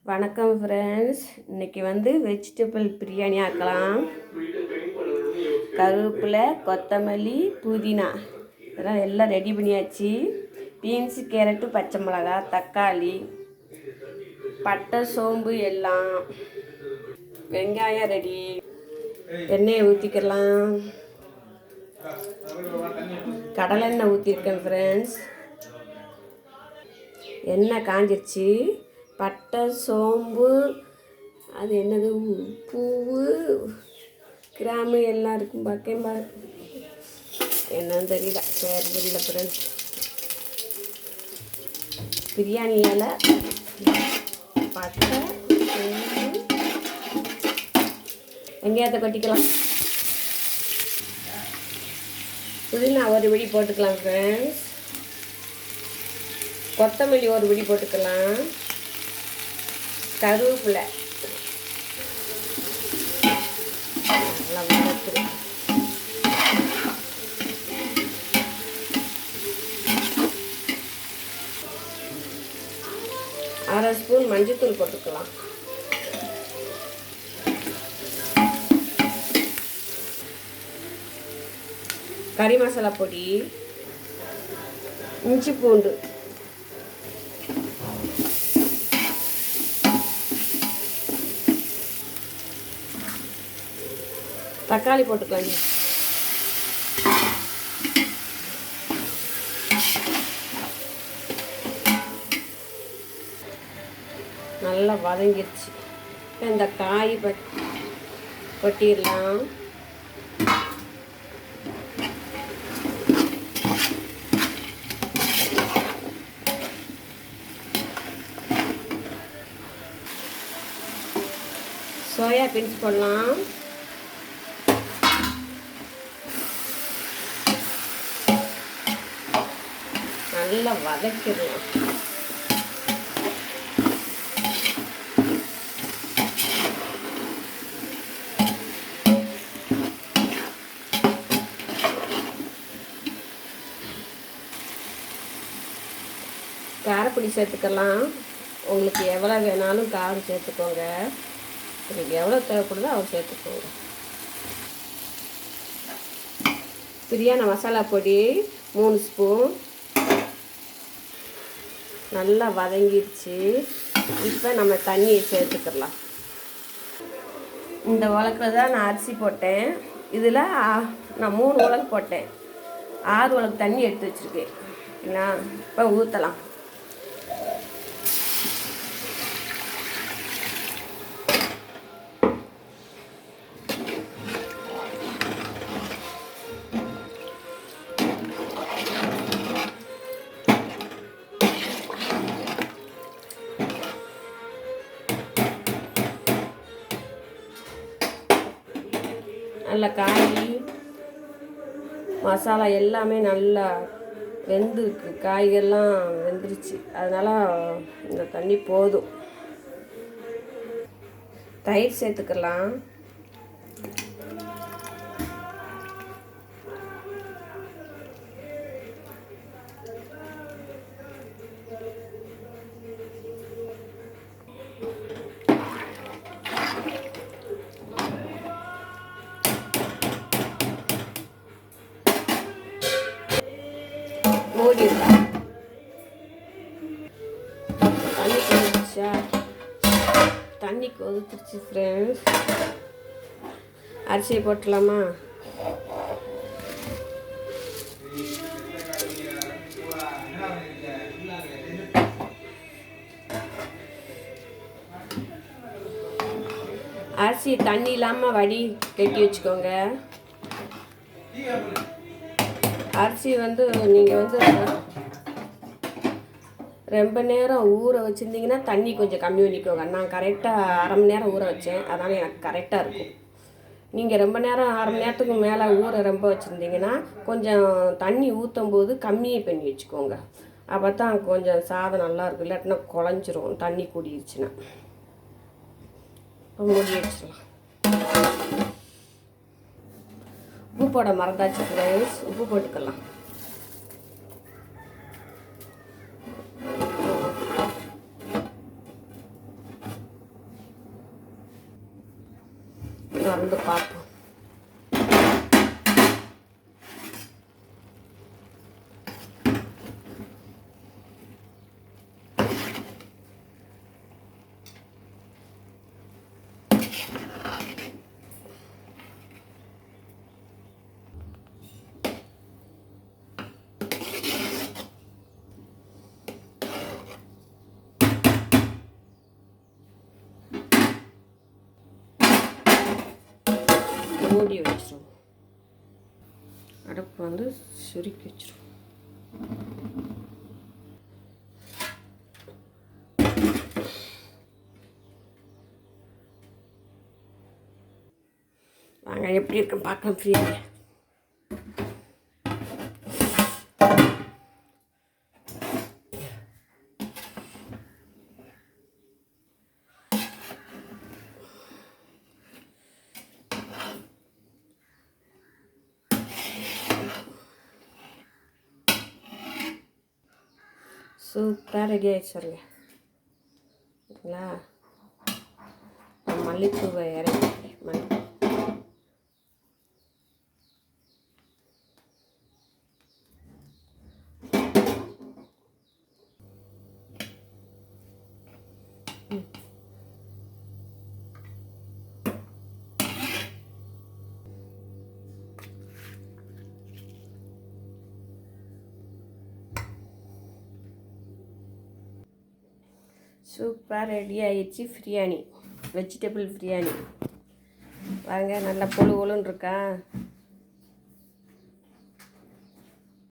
வணக்கம் ஃப்ரெண்ட்ஸ். இன்றைக்கி வந்து வெஜிடபிள் பிரியாணி ஆக்கலாம். கருவேப்பிலை, கொத்தமல்லி, புதினா இதெல்லாம் எல்லாம் ரெடி பண்ணியாச்சு. பீன்ஸு, கேரட்டு, பச்சை மிளகா, தக்காளி, பட்டை, சோம்பு எல்லாம், வெங்காயம் ரெடி. எண்ணெயை ஊற்றிக்கலாம். கடலெண்ணெய் ஊற்றிருக்கேன் ஃப்ரெண்ட்ஸ். எண்ணெய் காஞ்சிருச்சு. பட்டை, சோம்பு, அது என்னது, பூவு, கிராம்பு எல்லாம் இருக்கும். பார்க்கேன் என்னன்னு தெரியல, பேர் தெரியல ஃப்ரெண்ட்ஸ். பிரியாணி இலை, பட்டை, சோம்பு, வெங்காயத்தை கொட்டிக்கலாம். புதினா ஒரு பிடி போட்டுக்கலாம் ஃப்ரெண்ட்ஸ். கொத்தமல்லி ஒரு பிடி போட்டுக்கலாம். கருவேப்பிலை நல்லா வதக்குது. அரை ஸ்பூன் மஞ்சள்தூள் போட்டுக்கலாம். கறி மசாலா பொடி, இஞ்சி பூண்டு, தக்காளி போட்டுக்கலாம். நல்லா வதங்கிடுச்சு. இந்த காய் கொட்டிடலாம். சோயா பீன்ஸ் போடலாம். நல்லா வதக்கிடலாம். காரப்பொடி சேர்த்துக்கலாம். உங்களுக்கு எவ்வளோ வேணாலும் காரம் சேர்த்துக்கோங்க. உங்களுக்கு எவ்வளோ தேவைப்படுதோ அவ்வளோ சேர்த்துக்கோங்க. பிரியாணி மசாலா பொடி 3 ஸ்பூன். நல்லா வதங்கிடுச்சு. இப்போ நம்ம தண்ணியை சேர்த்துக்கலாம். இந்த உலக்கில் தான் நான் அரிசி போட்டேன். இதில் நான் 3 உலக்கு போட்டேன். 6 உலக்கு தண்ணி எடுத்து வச்சுருக்கேன். ஏன்னா இப்போ ஊற்றலாம். நல்ல காய் மசாலா எல்லாமே நல்லா வெந்துருக்கு. காய்கள்லாம் வெந்துருச்சு. அதனால் இந்த தண்ணி போதும். தயிர் சேர்த்துக்கலாம். மூடிடலாம். தண்ணி கொதிச்சா தண்ணி கொதிச்சிருச்சு ஃப்ரெண்ட்ஸ். அரிசியை போட்டுடலாமா? அரிசி தண்ணி இல்லாமல் வடி கட்டி வச்சுக்கோங்க. அரிசி வந்து நீங்கள் வந்து ரொம்ப நேரம் ஊற வச்சுருந்தீங்கன்னா தண்ணி கொஞ்சம் கம்மி பண்ணிக்கோங்க. நான் கரெக்டாக அரை மணி நேரம் ஊற வச்சேன். அதனால் எனக்கு கரெக்டாக இருக்கும். நீங்கள் ரொம்ப நேரம் அரை மணி நேரத்துக்கு மேலே ரொம்ப வச்சுருந்தீங்கன்னா கொஞ்சம் தண்ணி ஊற்றும் போது கம்மியே பண்ணி வச்சுக்கோங்க. அப்போ தான் கொஞ்சம் சாதம் நல்லாயிருக்கும். இல்லாட்டினா குழஞ்சிரும் தண்ணி கூடிடுச்சுன்னா. மூடி வச்சிடலாம். உப்பு போட மறந்தாச்சு ஃப்ரெண்ட்ஸ். உப்பு போட்டுக்கலாம். திறந்து பார்ப்போம். மூடி வச்சிருவோம். அடுப்பு வந்து சுருக்கி வச்சிருவோம். வாங்க எப்படி இருக்குன்னு பார்க்கலாம் ஃப்ரீயாக. சூப்பராக ரெடி ஆகிடுச்சுருங்க. ஓகேங்களா? மல்லிப்பூவை இறக்கி சூப்பராக ரெடி ஆகிடுச்சு பிரியாணி, வெஜிடபிள் பிரியாணி. பாருங்க நல்லா பொழு பொழுன்னு இருக்கா.